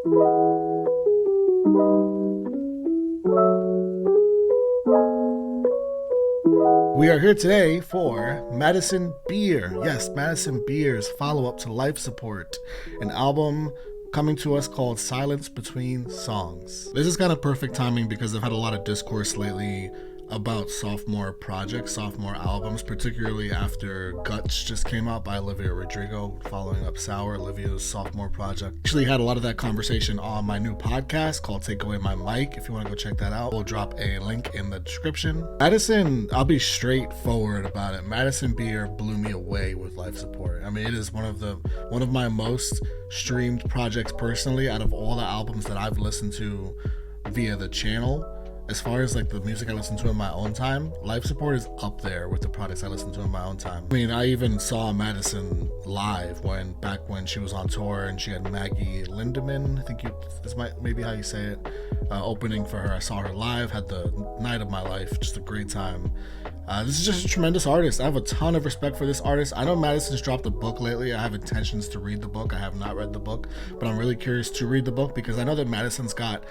We are here today for Madison Beer. Yes, Madison Beer's follow-up to Life Support, an album coming to us called Silence Between Songs. This is kind of perfect timing because I've had a lot of discourse lately about sophomore projects, sophomore albums, particularly after Guts just came out by Olivia Rodrigo, following up Sour, Olivia's sophomore project. Actually had a lot of that conversation on my new podcast called Take Away My Mic. If you want to go check that out, we'll drop a link in the description. Madison, I'll be straightforward about it. Madison Beer blew me away with Life Support. I mean, it is one of my most streamed projects personally out of all the albums that I've listened to via the channel. As far as like the music I listen to in my own time, Life Support is up there with the products I listen to in my own time. I mean, I even saw Madison live back when she was on tour and she had Maggie Lindemann, I think this might maybe how you say it, opening for her. I saw her live, had the night of my life, just a great time. This is just a tremendous artist. I have a ton of respect for this artist. I know Madison's dropped a book lately. I have intentions to read the book. I have not read the book, but I'm really curious to read the book because I know that Madison's got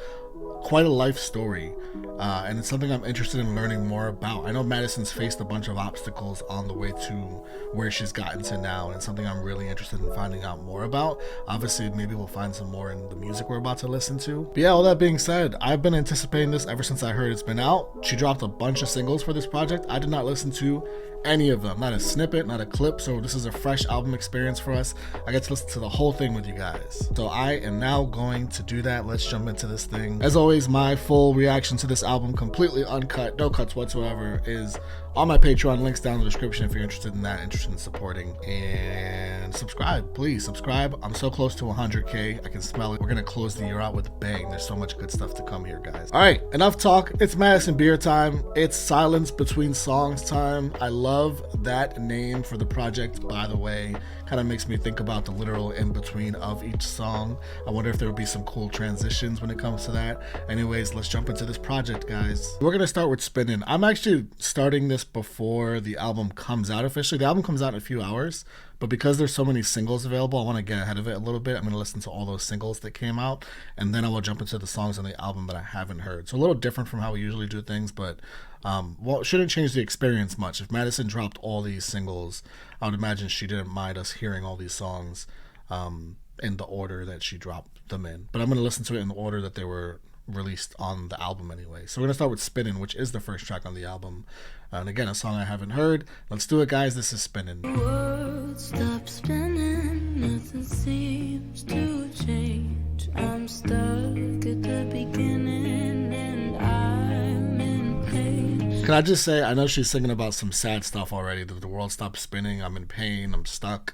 quite a life story, and it's something I'm interested in learning more about. I know Madison's faced a bunch of obstacles on the way to where she's gotten to now, and it's something I'm really interested in finding out more about. Obviously, maybe we'll find some more in the music we're about to listen to. But yeah, all that being said, I've been anticipating this ever since I heard it's been out. She dropped a bunch of singles for this project. I did not listen to any of them, not a snippet, not a clip, so this is a fresh album experience for us. I get to listen to the whole thing with you guys, so I am now going to do that. Let's jump into this thing. As always, my full reaction to this album, completely uncut, no cuts whatsoever, is on my Patreon. Links down in the description if you're interested in that, interested in supporting. And subscribe, please subscribe. I'm so close to 100K, I can smell it. We're gonna close the year out with a bang. There's so much good stuff to come here, guys. All right, enough talk. It's Madison Beer time. It's Silence Between Songs time. I love that name for the project, by the way. Kind of makes me think about the literal in between of each song. I wonder if there would be some cool transitions when it comes to that. Anyways, let's jump into this project, guys. We're gonna start with Spinnin'. I'm actually starting this before the album comes out officially. The album comes out in a few hours, but because there's so many singles available, I want to get ahead of it a little bit. I'm going to listen to all those singles that came out, and then I will jump into the songs on the album that I haven't heard. So a little different from how we usually do things, but well, it shouldn't change the experience much. If Madison dropped all these singles, I would imagine she didn't mind us hearing all these songs in the order that she dropped them in. But I'm going to listen to it in the order that they were released on the album anyway. So we're gonna start with Spinnin', which is the first track on the album, and again, a song I haven't heard. Let's do it, guys. This is Spinnin'. World stop spinning, nothing seems to change. I'm stuck at the beginning and I'm in pain. Can I just say, I know she's singing about some sad stuff already, that the world stopped spinning, I'm in pain, I'm stuck.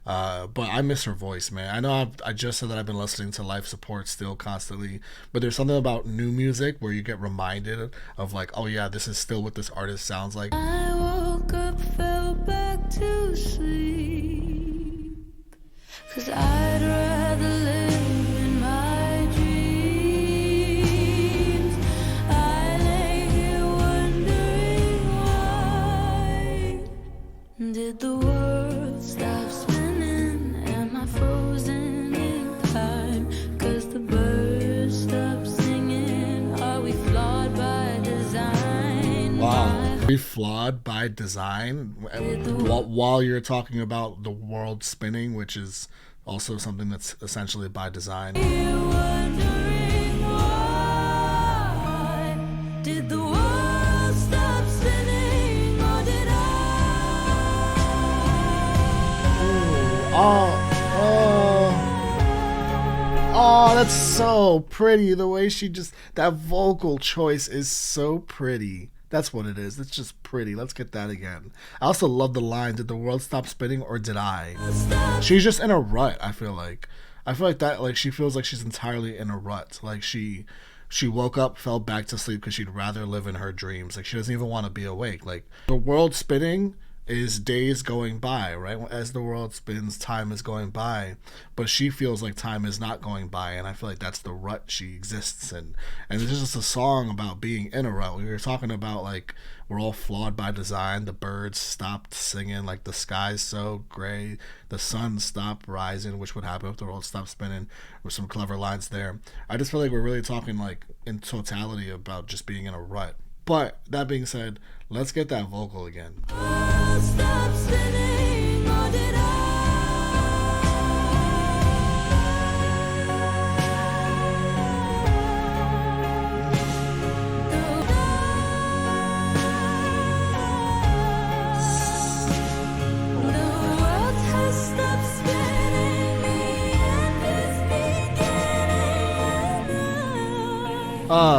But I miss her voice, man. I know I just said that I've been listening to Life Support still constantly, but there's something about new music where you get reminded of like, oh yeah, this is still what this artist sounds like. I woke up, fell back to sleep, 'cause I'd rather live in my dreams. I lay here wondering why did the world stop spinning? Frozen in time, 'cause the birds stop singing. Are we flawed by design? Wow, we flawed by design while you're talking about the world spinning, which is also something that's essentially by design. You're wondering why did the world stop spinning, or did I? Oh, that's so pretty. The way she just, that vocal choice is so pretty. That's what it is. It's just pretty. Let's get that again. I also love the line, did the world stop spinning or did I? She's just in a rut, I feel like. That, like, she feels like she's entirely in a rut. Like she woke up, fell back to sleep because she'd rather live in her dreams. Like she doesn't even want to be awake. Like the world spinning is days going by, right? As the world spins, time is going by, but she feels like time is not going by, and I feel like that's the rut she exists in. And it's just a song about being in a rut. We were talking about like we're all flawed by design. The birds stopped singing, like the sky's so gray, the sun stopped rising, which would happen if the world stopped spinning. With some clever lines there. I just feel like we're really talking like in totality about just being in a rut. But that being said, let's get that vocal again. Stop spinning, or did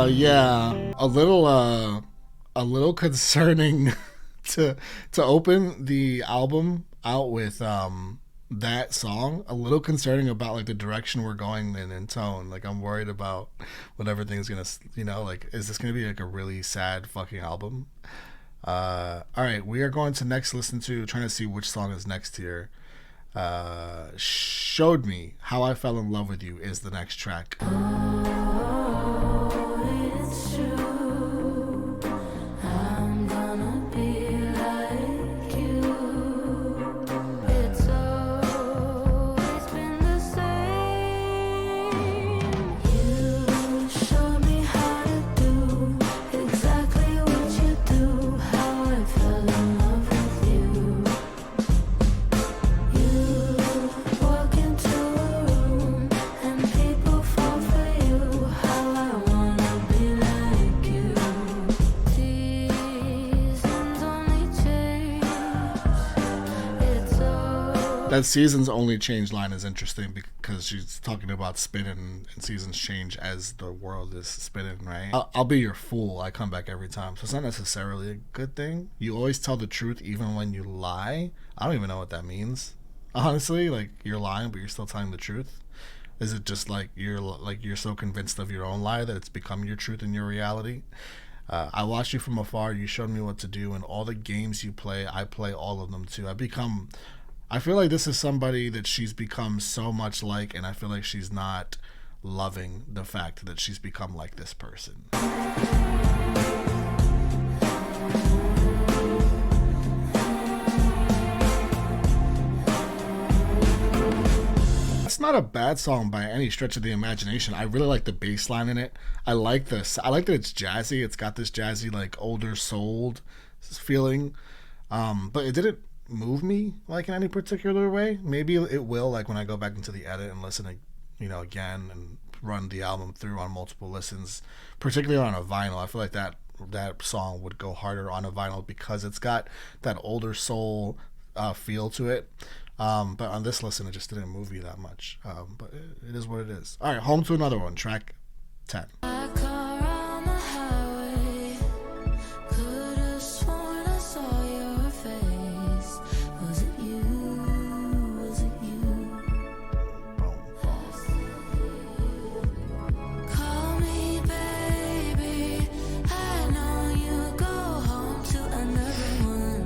Yeah, a little concerning to open the album out with that song. A little concerning about like the direction we're going in tone. Like I'm worried about what everything's gonna, like is this gonna be like a really sad fucking album? All right, we are going to next listen to, trying to see which song is next here. Showed Me How I Fell in Love with You is the next track. That seasons only change line is interesting because she's talking about spinning and seasons change as the world is spinning, right? I'll be your fool. I come back every time. So it's not necessarily a good thing. You always tell the truth even when you lie. I don't even know what that means. Honestly, like you're lying, but you're still telling the truth. Is it just like you're so convinced of your own lie that it's become your truth and your reality? I watched you from afar. You showed me what to do, and all the games you play, I play all of them too. I feel like this is somebody that she's become so much like, and I feel like she's not loving the fact that she's become like this person. It's not a bad song by any stretch of the imagination. I really like the bass line in it. I like this. I like that it's jazzy. It's got this jazzy, like older souled feeling. But it didn't move me like in any particular way. Maybe it will, like when I go back into the edit and listen to, again and run the album through on multiple listens, particularly on a vinyl. I feel like that song would go harder on a vinyl because it's got that older soul feel to it. But on this listen, it just didn't move me that much. But it is what it is. All right, home to another one, track 10.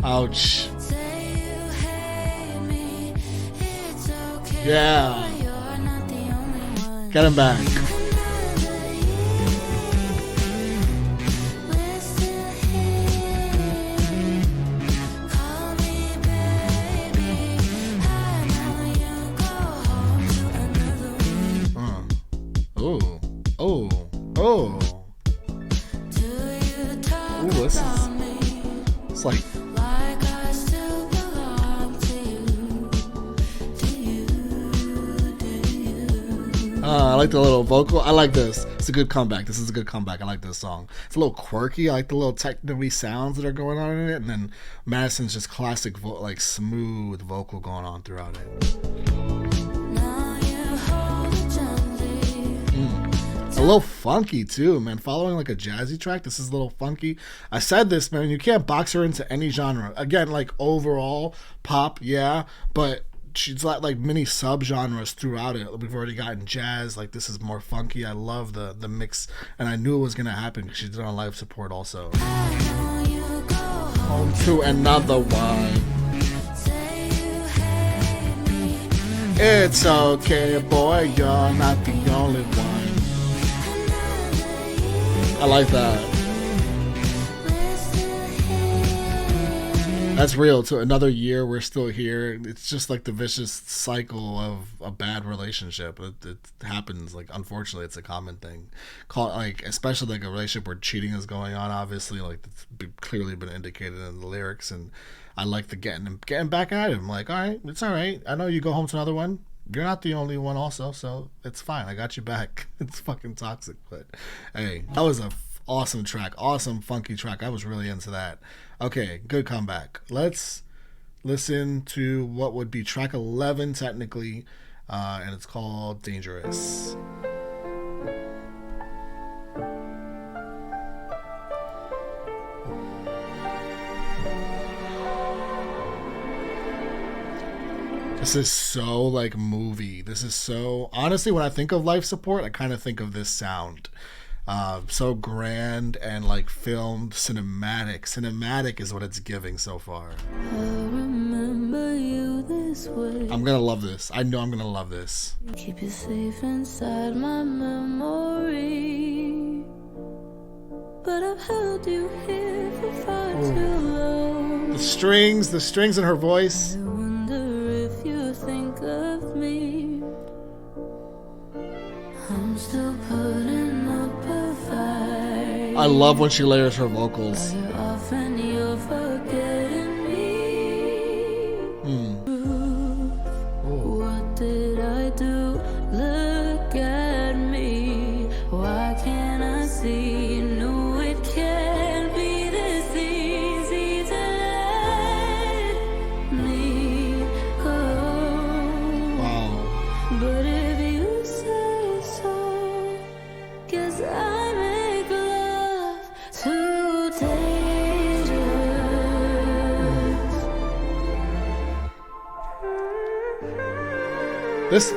Ouch. Yeah. Get him back. Oh. Oh. Oh. Ooh, this is... It's like... I like the little vocal. I like this. It's a good comeback. This is a good comeback. I like this song. It's a little quirky. I like the little techno-y sounds that are going on in it. And then Madison's just classic, like smooth vocal going on throughout it. A little funky too, man. Following like a jazzy track, this is a little funky. I said this, man. You can't box her into any genre. Again, like overall pop, yeah, but she's like many subgenres throughout it. We've already gotten jazz. Like this is more funky. I love the mix, and I knew it was gonna happen because she did it on live support also. I know you go home. Home to another one. It's okay, boy, you're not the only one. I like that. That's real. To another year, we're still here. It's just like the vicious cycle of a bad relationship. It happens. Like, unfortunately, it's a common thing. Like, especially like a relationship where cheating is going on. Obviously, like it's clearly been indicated in the lyrics, and I like the getting back at him. Like, all right, it's all right. I know you go home to another one. You're not the only one, also, so it's fine. I got you back. It's fucking toxic, but hey, that was a awesome track, awesome funky track. I was really into that. Okay, good comeback. Let's listen to what would be track 11 technically, and it's called Dangerous. This is so like movie. This is so, honestly, when I think of life support, I kind of think of this sound. So grand and like filmed, cinematic. Cinematic is what it's giving so far. I remember you this way. I'm gonna love this. I know I'm gonna love this. Keep you safe inside my memory, but I've held you here for far too long. The strings in her voice. I wonder if you think of me. I'm still putting up a fight. I love when she layers her vocals. You're off and you're forgetting me. What did I do? Look at me. Why can't I see? No, it can't be this easy to let me go. Wow. But if you say so, guess I make love too dangerous. This.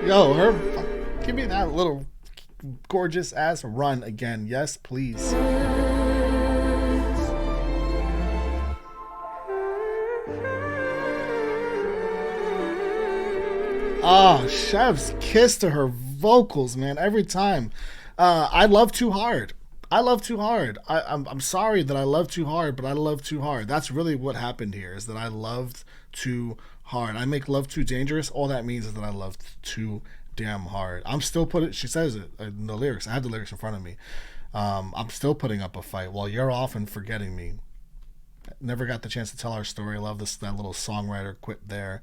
Yo, her. Give me that little gorgeous ass run again. Yes, please. Oh, chef's kiss to her vocals, man. Every time. I love too hard. I love too hard. I'm sorry that I love too hard, but I love too hard. That's really what happened here, is that I loved too hard. I make love too dangerous. All that means is that I loved too damn hard. I'm still putting, she says it in the lyrics. I have the lyrics in front of me. I'm still putting up a fight while you're off and forgetting me. Never got the chance to tell our story. I love this, that little songwriter quip there.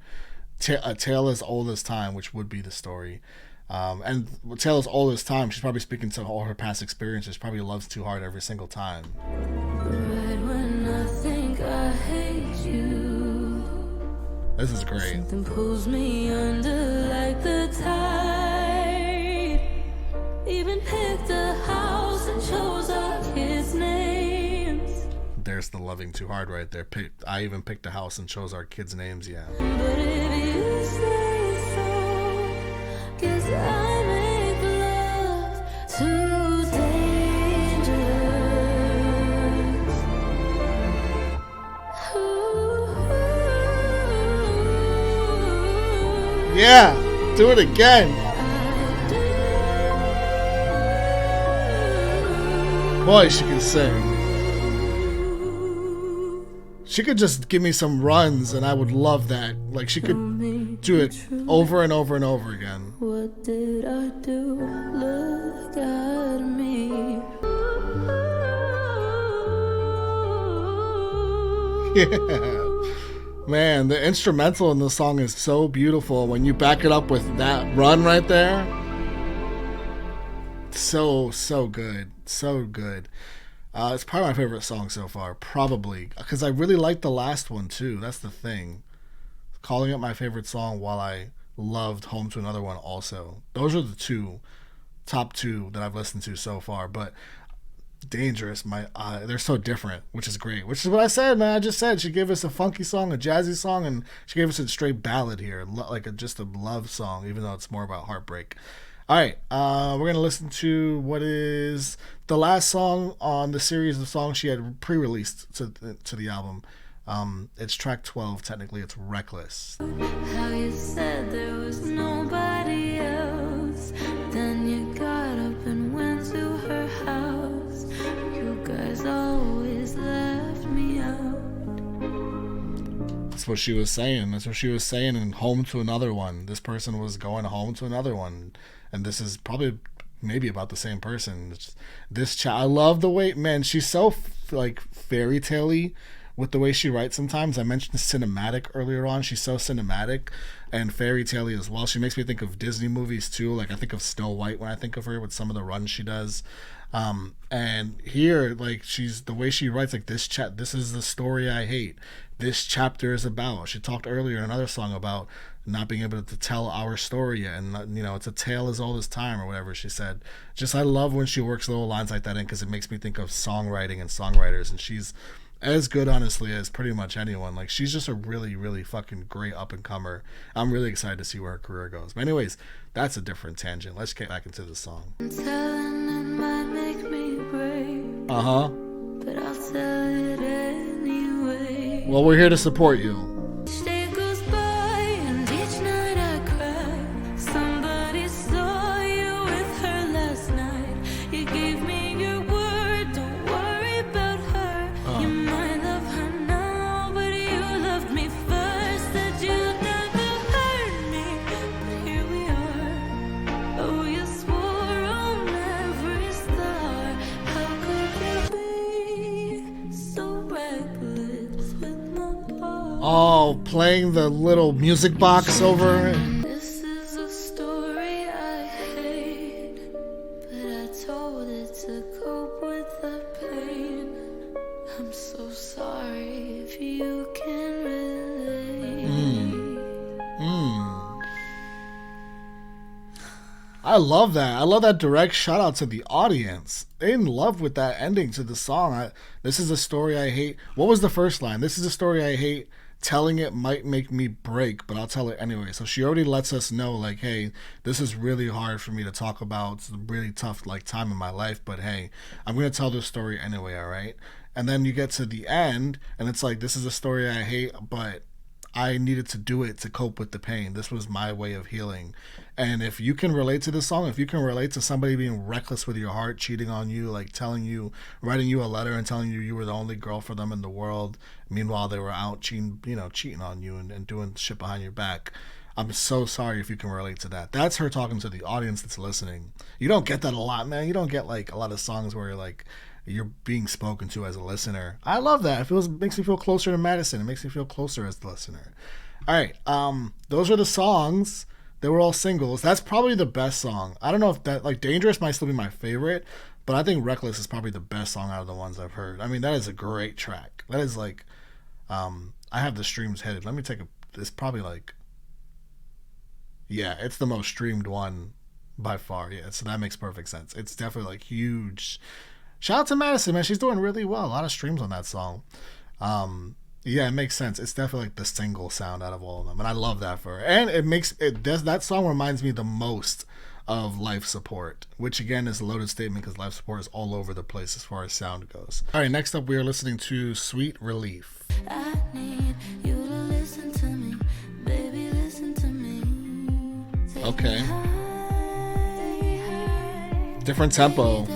A tale as old as time, which would be the story. And a tale as old as time, she's probably speaking to all her past experiences. She probably loves too hard every single time. Right when I think I hate you, This is great. something pulls me under like the tide. Even picked a house and chose our kids' names. There's the loving too hard right there. I even picked a house and chose our kids' names, yeah. But if you say so, guess I make love too dangerous. Yeah, do it again. Boy, she can sing. She could just give me some runs and I would love that. Like, she could do it over and over and over again. What did I do? Look at me. Yeah. Man, the instrumental in the song is so beautiful. When you back it up with that run right there. So good. So good. It's probably my favorite song so far, probably, because I really like the last one too. That's the thing. Calling it my favorite song while I loved Home to Another One also. Those are the top two that I've listened to so far. But Dangerous, they're so different, which is great. Which is what I said, man. I just said she gave us a funky song, a jazzy song, and she gave us a straight ballad here, like just a love song, even though it's more about heartbreak. All right, we're gonna listen to what is the last song on the series of songs she had pre-released to the album. It's track 12. Technically, it's "Reckless." How you said there was nobody else. Then you got up and went to her house. You guys always left me out. That's what she was saying. That's what she was saying. And home to another one. This person was going home to another one, and this is probably maybe about the same person. I love the way, man. She's so like fairy tale-y with the way she writes sometimes. I mentioned cinematic earlier on. She's so cinematic and fairy tale-y as well. She makes me think of Disney movies too. Like I think of Snow White when I think of her with some of the runs she does. And here, like the way she writes, like this is the story I hate. This chapter is about. She talked earlier in another song about not being able to tell our story yet, and it's a tale as old as time or whatever she said. Just I love when she works little lines like that in, because it makes me think of songwriting and songwriters, and she's as good, honestly, as pretty much anyone. Like she's just a really, really fucking great up and comer. I'm really excited to see where her career goes. But anyways, that's a different tangent. Let's get back into the song. Telling it might make me brave, but I'll tell it anyway. Well, we're here to support you. Each day goes by and each night I cry. Somebody saw you with her last night. You gave me your word, don't worry about her. You might love her now, but you loved me first. Said you'd never hurt me, but here we are. Oh, you swore on every star. How could you be so reckless with my heart? Oh, playing the little music box over it. This is a story I hate, but I told it to cope with the pain. I'm so sorry if you can relate. I love that. I love that direct shout out to the audience. They in love with that ending to the song. This is a story I hate. What was the first line? This is a story I hate. Telling it might make me break, but I'll tell it anyway. So she already lets us know, like, hey, this is really hard for me to talk about. It's a really tough time in my life, but hey, I'm gonna tell this story anyway, all right? And then you get to the end, and it's like, this is a story I hate, but I needed to do it to cope with the pain. This was my way of healing. And if you can relate to this song, if you can relate to somebody being reckless with your heart, cheating on you, like telling you, writing you a letter and telling you were the only girl for them in the world, meanwhile they were out cheating on you and doing shit behind your back, I'm so sorry if you can relate to that. That's her talking to the audience that's listening. You don't get that a lot, man. You don't get like a lot of songs where you're being spoken to as a listener. I love that. It makes me feel closer to Madison. It makes me feel closer as the listener. All right, those are the songs. They were all singles. That's probably the best song. I don't know if that, like, Dangerous might still be my favorite, but I think Reckless is probably the best song out of the ones I've heard. I mean, that is a great track. That is like, I have the streams headed. Let me take it's probably like, yeah, it's the most streamed one by far. Yeah, so that makes perfect sense. It's definitely like huge. Shout out to Madison, man. She's doing really well. A lot of streams on that song. Yeah, it makes sense. It's definitely like the single sound out of all of them, and I love that for her. And that song reminds me the most of Life Support, which again is a loaded statement because Life Support is all over the place as far as sound goes. All right, next up we are listening to Sweet Relief. I need you to listen to me, baby, listen to me. Okay. Different tempo.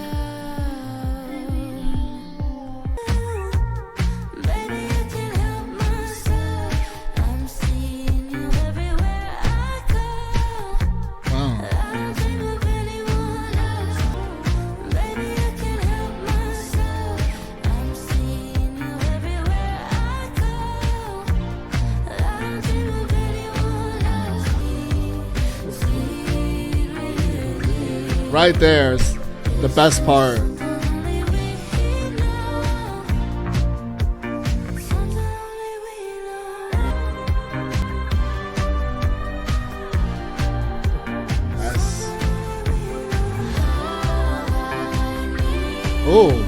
Right there's the best part. Yes. Oh.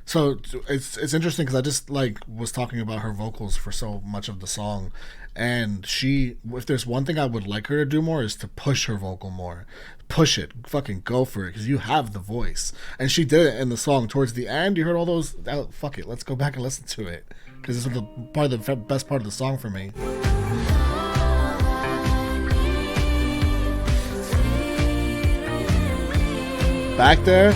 So it's interesting because I just like was talking about her vocals for so much of the song, and she, if there's one thing I would like her to do more, is to push her vocal more, push it, fucking go for it, because you have the voice, and she did it in the song towards the end. You heard all those. Fuck it, let's go back and listen to it, because this is probably the best part of the song for me. Back there.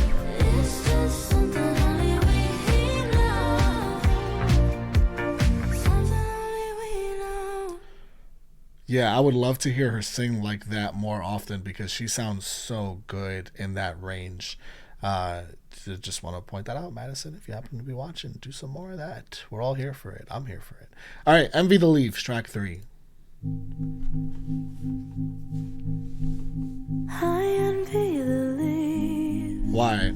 Yeah, I would love to hear her sing like that more often because she sounds so good in that range. Just want to point that out, Madison. If you happen to be watching, do some more of that. We're all here for it. I'm here for it. All right, Envy the Leaves, track 3. I envy the leaves Why?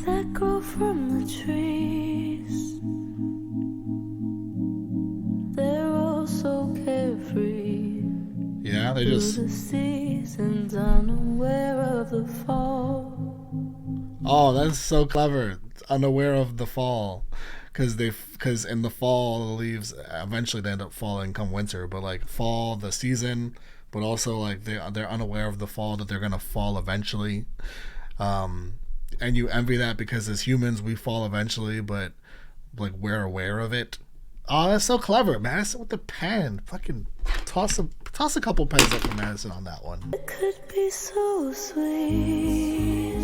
that grow from the trees. They're all so carefree. Yeah, they Through just. the seasons, unaware of the fall. Oh, that's so clever. Unaware of the fall, because in the fall the leaves eventually they end up falling come winter, but like fall the season, but also like they're unaware of the fall, that they're gonna fall eventually. And you envy that because as humans we fall eventually, but like we're aware of it. Oh, that's so clever, Madison with the pen. Fucking toss a couple pens up for Madison on that one. It could be so sweet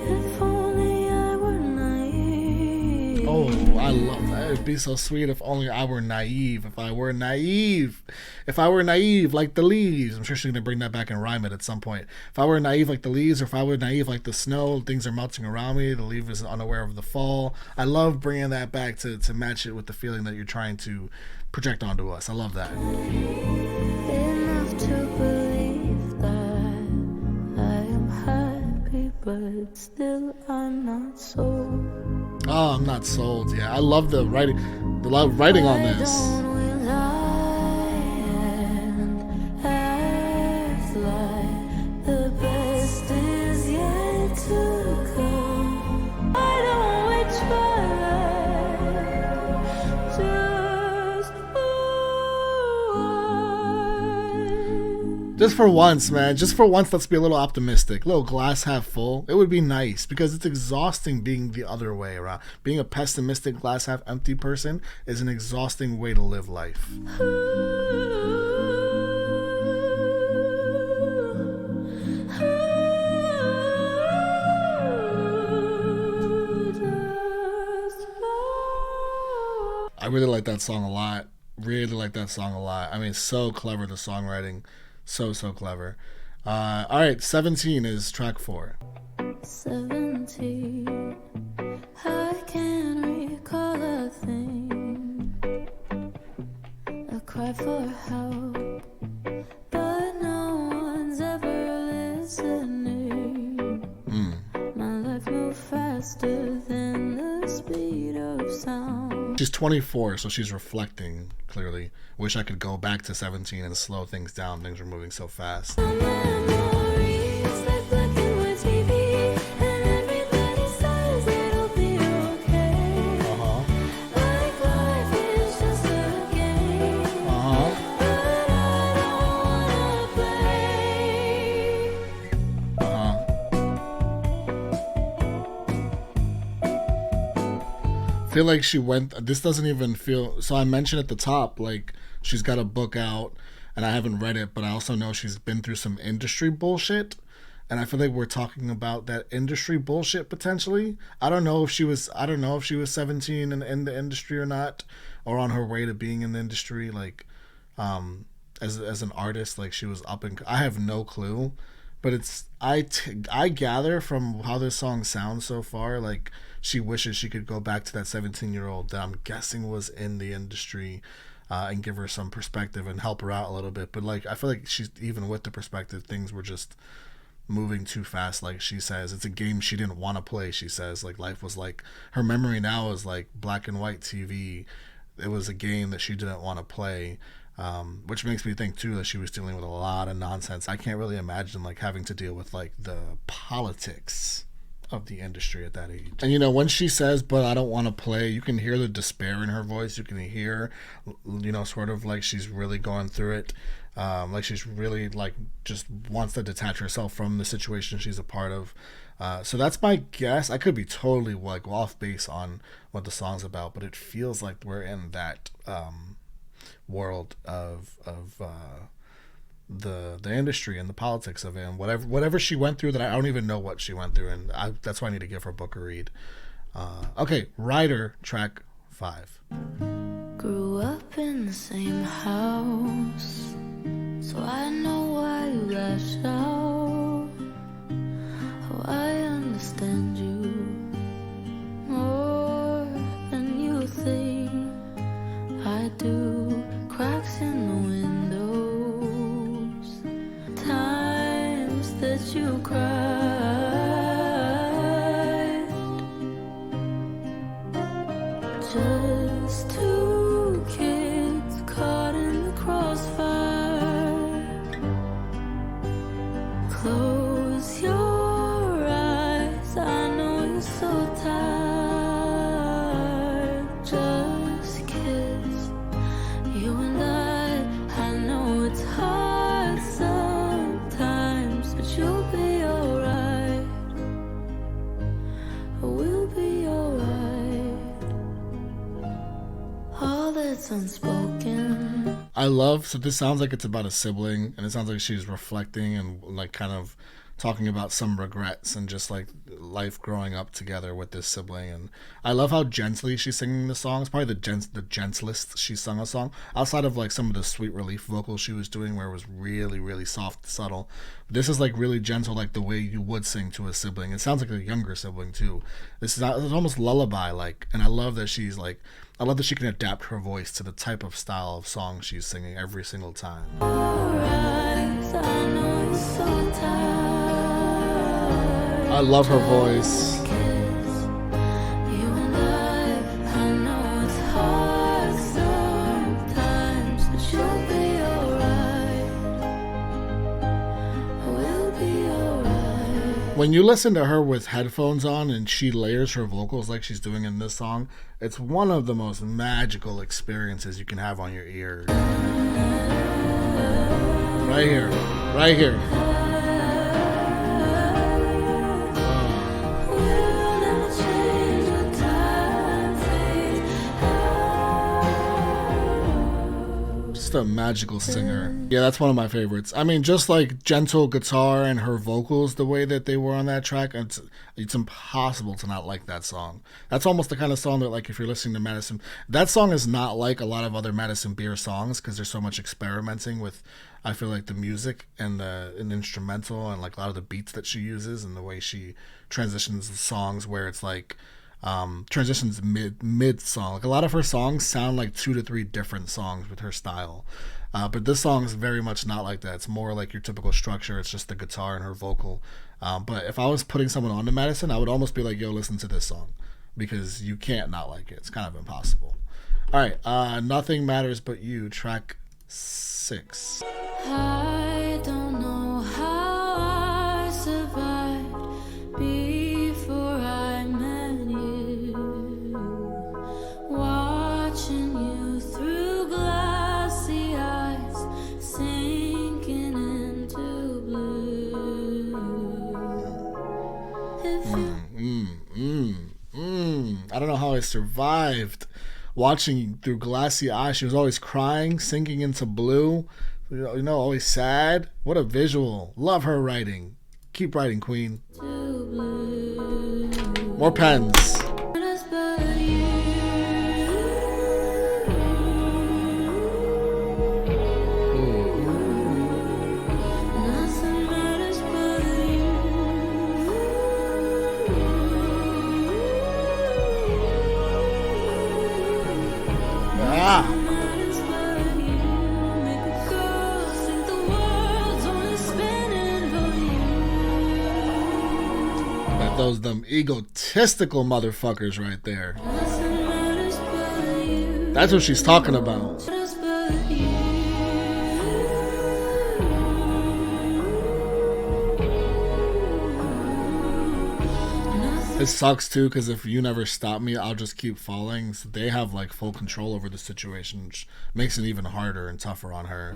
if only I were naive. Oh, I love that. It'd be so sweet if only I were naive. If I were naive. If I were naive like the leaves. I'm sure she's going to bring that back and rhyme it at some point. If I were naive like the leaves, or if I were naive like the snow, things are melting around me. The leaf is unaware of the fall. I love bringing that back to match it with the feeling that you're trying to project onto us. I love that. Enough to believe that I am happy, but still I'm not sold. Oh, I'm not sold. Yeah, I love the writing on this. Why don't we lie and act like the best is yet to come? Why don't we try just Just for once, man. Just for once, let's be a little optimistic. A little glass half full. It would be nice because it's exhausting being the other way around. Being a pessimistic glass half empty person is an exhausting way to live life. I really like that song a lot. Really like that song a lot. I mean, so clever, the songwriting. So clever. All right, 17 is track 4. 17, I can't recall a thing. I cry for help, but no one's ever listening. My life moves faster than the speed of sound. She's 24, so she's reflecting, clearly. Wish I could go back to 17 and slow things down. Things are moving so fast. Memories like black and white TV, and everybody says it'll be okay. Like life is just a game, but I don't wanna play. Feel like she went. This doesn't even feel. So I mentioned at the top, like, she's got a book out, and I haven't read it, but I also know she's been through some industry bullshit, and I feel like we're talking about that industry bullshit potentially. I don't know if she was 17 and in the industry or not, or on her way to being in the industry, like, as an artist, like she was up and I have no clue, but it's I gather from how this song sounds so far, like she wishes she could go back to that 17-year-old that I'm guessing was in the industry. And give her some perspective and help her out a little bit. But like, I feel like she's, even with the perspective, things were just moving too fast. Like she says, it's a game she didn't want to play. She says, like, life was like, her memory now is like black and white TV. It was a game that she didn't want to play, which makes me think too that she was dealing with a lot of nonsense. I can't really imagine like having to deal with like the politics of the industry at that age. And you know, when she says, "But I don't want to play," you can hear the despair in her voice. You can hear, you know, sort of like she's really going through it. Like she's really like just wants to detach herself from the situation she's a part of. So that's my guess. I could be totally like off base on what the song's about, but it feels like we're in that world of the industry and the politics of it, and whatever she went through that I don't even know what she went through, and that's why I need to give her book a read. Okay, Rider, track 5. Grew up in the same house, so I know why you lash out. Oh, I understand you more than you think I do. Cracks in the windows, times that you cried. Just two kids caught in the crossfire. Close your eyes, I know you're so tired. Just kiss you and I know it's hard sometimes, but you'll be alright. We'll be alright. All that's unspoken. I love, so this sounds like it's about a sibling, and it sounds like she's reflecting and like kind of talking about some regrets and just like life growing up together with this sibling. And I love how gently she's singing the song. It's probably the gentlest she's sung a song outside of like some of the Sweet Relief vocals she was doing where it was really, really soft, subtle. This is like really gentle, like the way you would sing to a sibling. It sounds like a younger sibling too. This is almost lullaby like, and I love that she's like, I love that she can adapt her voice to the type of style of song she's singing every single time. I love her voice. When you listen to her with headphones on and she layers her vocals like she's doing in this song, it's one of the most magical experiences you can have on your ears. Right here. Right here. Just a magical singer. Yeah, that's one of my favorites. I mean, just like gentle guitar and her vocals, the way that they were on that track, it's impossible to not like that song. That's almost the kind of song that, like, if you're listening to Madison, that song is not like a lot of other Madison Beer songs because there's so much experimenting with, I feel like, the music and the instrumental and like a lot of the beats that she uses and the way she transitions the songs where it's like transitions mid song. Like a lot of her songs sound like 2 to 3 different songs with her style, but this song is very much not like that. It's more like your typical structure. It's just the guitar and her vocal. But if I was putting someone on to Madison, I would almost be like, yo, listen to this song, because you can't not like it. It's kind of impossible. All right, Nothing Matters But You, track 6. I don't know how I survived before I met you. Watching you through glassy eyes, sinking into blue. I don't know how I survived watching through glassy eyes. She was always crying, sinking into blue. You know, always sad. What a visual. Love her writing. Keep writing, Queen. More pens. Those them egotistical motherfuckers right there. That's what she's talking about. It sucks too because if you never stop me, I'll just keep falling. So they have like full control over the situation, which makes it even harder and tougher on her.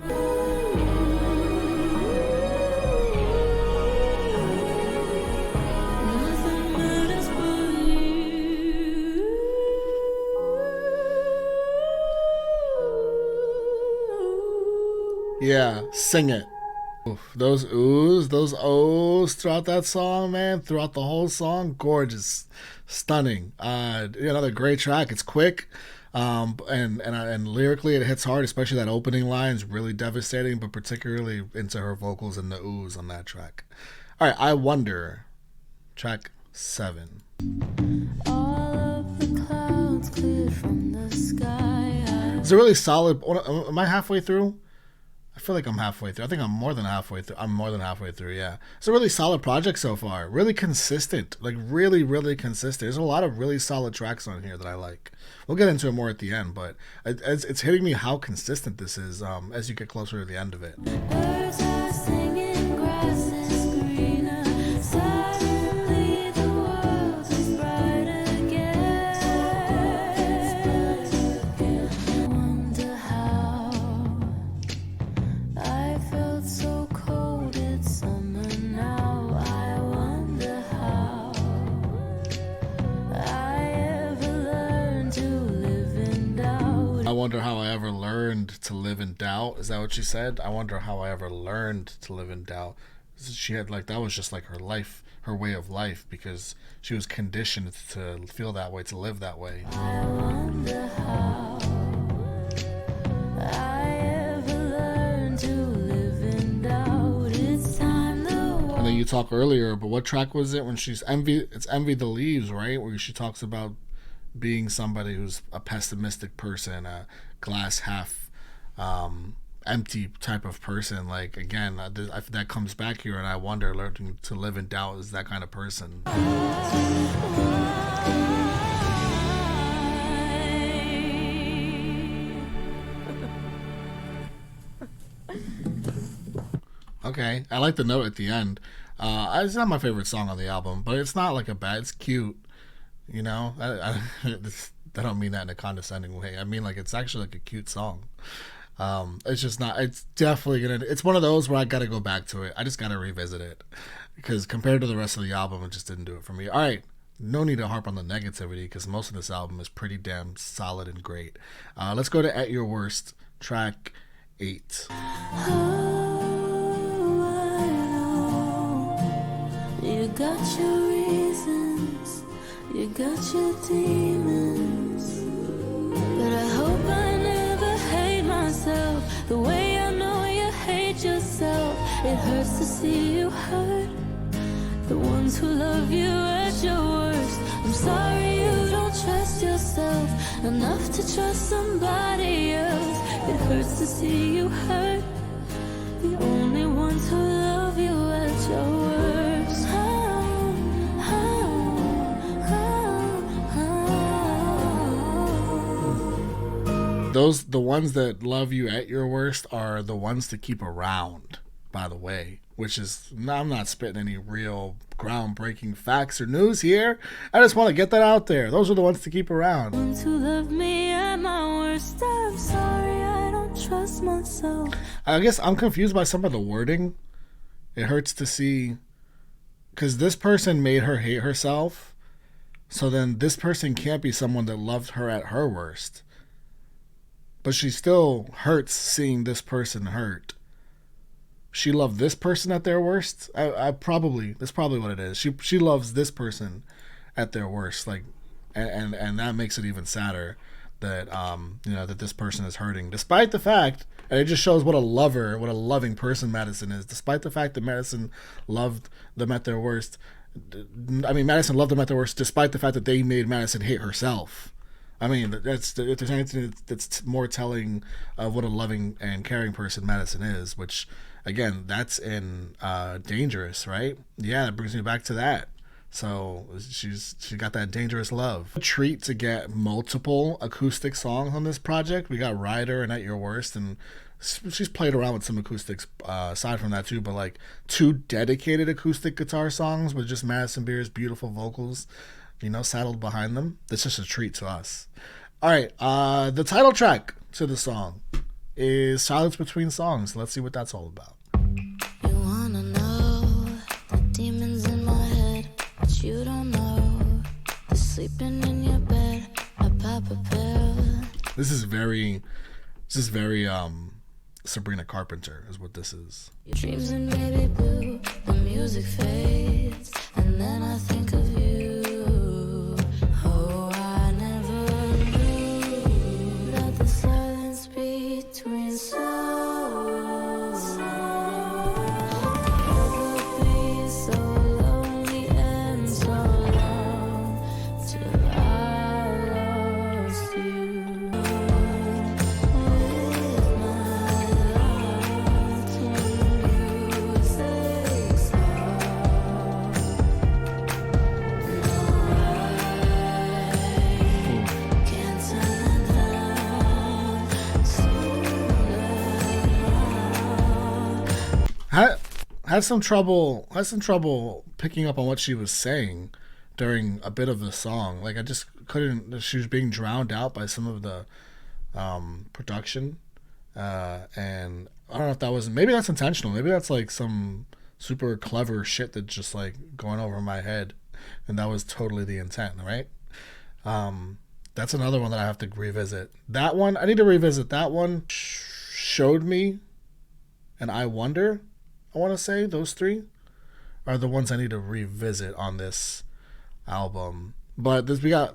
Yeah, sing it. Oof, those oohs, those ohs throughout that song, man, throughout the whole song, gorgeous, stunning. Another great track. It's quick, and lyrically it hits hard. Especially that opening line is really devastating, but particularly into her vocals and the oohs on that track. All right, I Wonder, track 7. All of the clouds cleared from the sky. It's a really solid. Am I halfway through? I feel like I'm halfway through. I think I'm more than halfway through. Yeah. It's a really solid project so far. Really consistent. Like really, really consistent. There's a lot of really solid tracks on here that I like. We'll get into it more at the end, but it's hitting me how consistent this is as you get closer to the end of it. Birds are singing, grass is greener. Suddenly the world is bright again. Wonder how I felt so cold. It's summer now. I wonder how I ever learned to live in doubt. I wonder how I ever learned to live in doubt. Is that what she said? I wonder how I ever learned to live in doubt. She had like that was just like her life, her way of life, because she was conditioned to feel that way, to live that way. I wonder how I ever learned to live in doubt. It's time to walk. And then you talk earlier, but what track was it when she's envy? It's Envy the Leaves, right? Where she talks about being somebody who's a pessimistic person, a glass half empty type of person. Like again, that comes back here, and I wonder, learning to live in doubt is that kind of person. Okay, I like the note at the end. It's not my favorite song on the album, but it's not like a bad. It's cute, you know. I don't mean that in a condescending way. I mean like it's actually like a cute song. It's just not. It's definitely gonna. It's one of those where I gotta go back to it. I just gotta revisit it because compared to the rest of the album, it just didn't do it for me. All right, no need to harp on the negativity because most of this album is pretty damn solid and great. Let's go to At Your Worst, track 8. You got your reasons, you got your demons, but I hope I never hate myself the way I know you hate yourself. It hurts to see you hurt the ones who love you at your worst. I'm sorry you don't trust yourself enough to trust somebody else. It hurts to see you hurt the only ones who love you at your worst. The ones that love you at your worst are the ones to keep around, by the way, which is, I'm not spitting any real groundbreaking facts or news here. I just want to get that out there. Those are the ones to keep around. Ones who love me at my worst. I'm sorry I don't trust myself. I guess I'm confused by some of the wording. It hurts to see, because this person made her hate herself, so then this person can't be someone that loved her at her worst. But she still hurts seeing this person hurt. She loved this person at their worst. That's probably what it is. She loves this person at their worst. Like, and that makes it even sadder that that this person is hurting, despite the fact, and it just shows what a loving person Madison is. Despite the fact that Madison loved them at their worst. I mean, Madison loved them at their worst, despite the fact that they made Madison hate herself. I mean, if there's anything that's more telling of what a loving and caring person Madison is, which, again, that's in Dangerous, right? Yeah, that brings me back to that. So she got that Dangerous Love. A treat to get multiple acoustic songs on this project. We got Rider and At Your Worst, and she's played around with some acoustics aside from that too, but like 2 dedicated acoustic guitar songs with just Madison Beer's beautiful vocals, saddled behind them. That's just a treat to us. All right, the title track to the song is Silence Between Songs. Let's see what that's all about. You wanna know the demons in my head, but you don't know. They're sleeping in your bed. I pop a pill. This is very Sabrina Carpenter is what this is. Your dreams in baby blue, the music fades, and then I think of you. Oh, I never knew that the silence between songs could be so lonely and so long till I lost you. Had some trouble picking up on what she was saying during a bit of the song. Like I just couldn't. She was being drowned out by some of the production, and I don't know if that was, maybe that's intentional. Maybe that's like some super clever shit that's just like going over my head, and that was totally the intent, right? That's another one that I have to revisit. That one I need to revisit. That one showed me, and I wonder. I want to say those 3 are the ones I need to revisit on this album. But we got,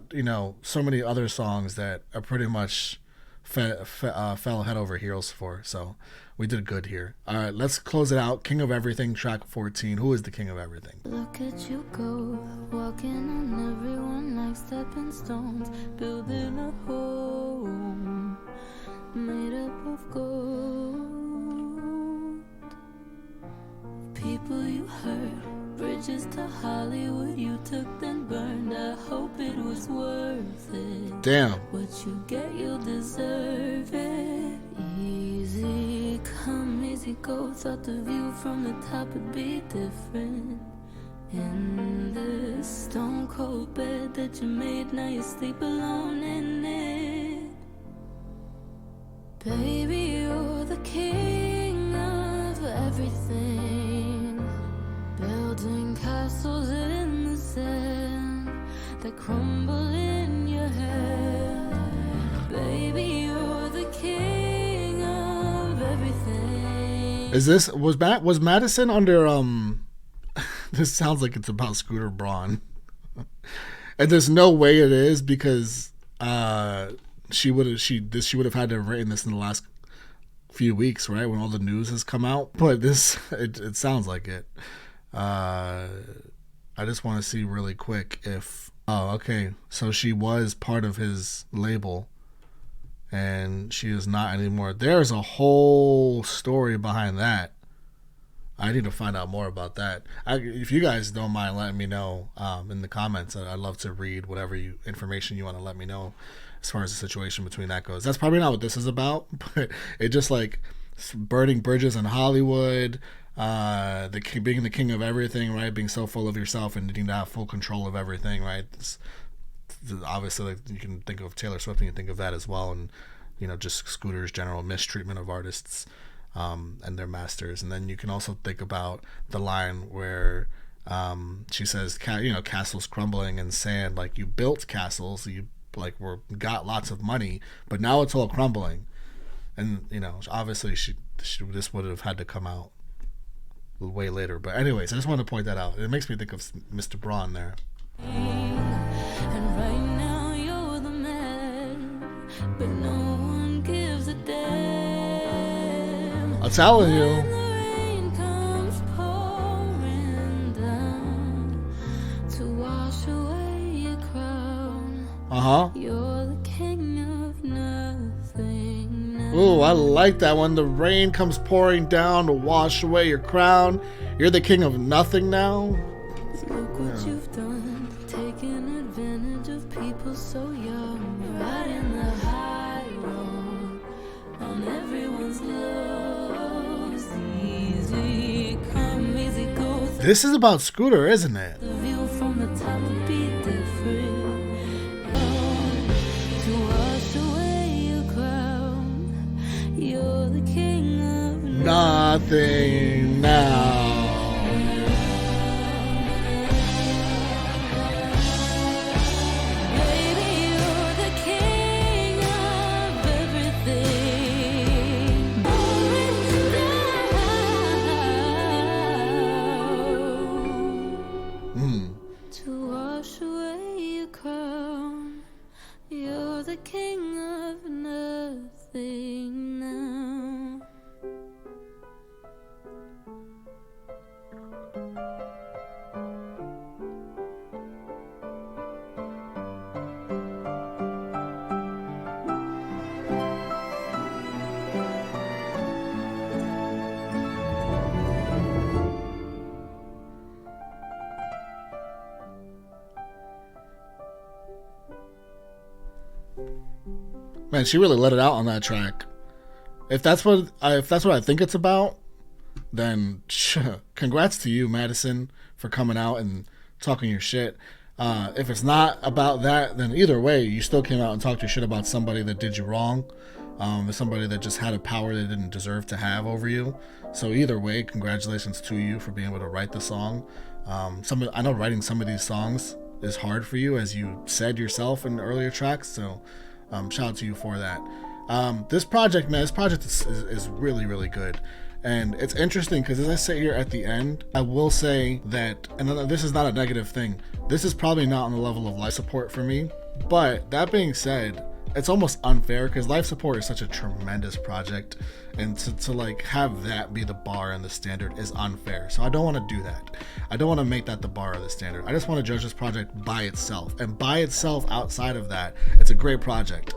so many other songs that are pretty much fell head over heels for. So we did good here. All right, let's close it out. King of Everything, track 14. Who is the King of Everything? Look at you go, walking on everyone like stepping stones, building a home made up of gold. People you hurt, bridges to Hollywood you took then burned. I hope it was worth it. Damn. What you get, you'll deserve it. Easy come, easy go. Thought the view from the top would be different. In this stone cold bed that you made, now you sleep alone in it. Baby, you're the king of everything. Building castles in the sand that crumble in your hand. Baby, you're the king of everything. Was Madison under this sounds like it's about Scooter Braun. And there's no way it is, because she would have had to have written this in the last few weeks, right, when all the news has come out. But it sounds like it. I just want to see really quick if okay, so she was part of his label and she is not anymore. There's a whole story behind that. I need to find out more about that. If you guys don't mind letting me know in the comments, I'd love to read whatever information you want to let me know as far as the situation between that goes. That's probably not what this is about, but it just like burning bridges in Hollywood, being the king of everything, right? Being so full of yourself and needing to have full control of everything, right? Obviously, like, you can think of Taylor Swift and you think of that as well, and just Scooter's general mistreatment of artists and their masters. And then you can also think about the line where she says, castles crumbling and sand, like, you built castles, you got lots of money, but now it's all crumbling. And obviously this would have had to come out way later. But anyways, I just wanted to point that out. It makes me think of Mr. Braun there. And right now you're the man, but no one gives a damn. I'm telling you. When the rain comes pouring down to wash away your crown. You're the king of nothing now. Ooh, I like that one. The rain comes pouring down to wash away your crown. You're the king of nothing now. Look what you've done, taking advantage of people so young. Riding the high road, on everyone's lows. Easy come, easy go. This is about Scooter, isn't it? The view from the top would be different. To wash away your crown, you're the king of Nothing now. Baby, you're the king of everything. Pouring down to wash away your crown. You're the king of nothing now. Man, she really let it out on that track. If that's what I think it's about, then congrats to you, Madison, for coming out and talking your shit. If it's not about that, then either way, you still came out and talked your shit about somebody that did you wrong, somebody that just had a power they didn't deserve to have over you. So either way, congratulations to you for being able to write the song. I know writing some of these songs is hard for you, as you said yourself in earlier tracks. So shout out to you for that. This project is really, really good. And it's interesting because as I sit here at the end, I will say that, and this is not a negative thing, this is probably not on the level of life support for me. But that being said, it's almost unfair because life support is such a tremendous project, and to like have that be the bar and the standard is unfair. So I don't want to do that. I don't want to make that the bar or the standard. I just want to judge this project by itself, and by itself, outside of that, it's a great project.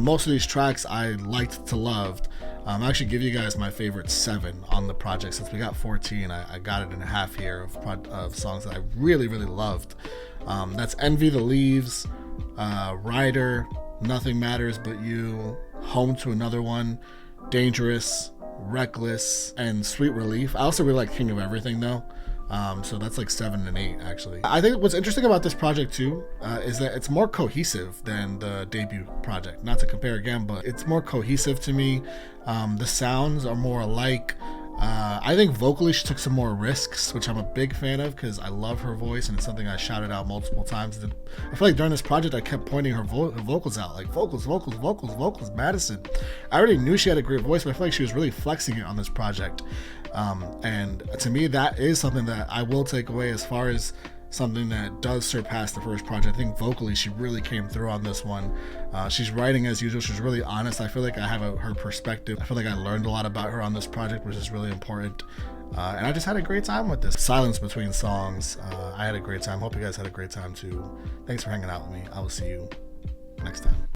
Most of these tracks I liked to loved. I'll actually give you guys my favorite 7 on the project. Since we got 14, I got it in a half here of songs that I really, really loved. That's Envy the Leaves, Rider, Nothing Matters But You, Home to Another One, Dangerous, Reckless, and Sweet Relief. I also really like King of Everything though. So that's like 7 and 8 actually. I think what's interesting about this project too is that it's more cohesive than the debut project. Not to compare again, but it's more cohesive to me. The sounds are more alike. I think vocally she took some more risks, which I'm a big fan of because I love her voice, and it's something I shouted out multiple times. I feel like during this project I kept pointing her vocals out, like vocals, Madison. I already knew she had a great voice, but I feel like she was really flexing it on this project. And to me, that is something that I will take away as far as something that does surpass the first project. I think vocally she really came through on this one. She's writing as usual. She's really honest. I feel like I have her perspective. I feel like I learned a lot about her on this project, which is really important. And I just had a great time with this. Silence between songs. I had a great time. Hope you guys had a great time too. Thanks for hanging out with me. I will see you next time.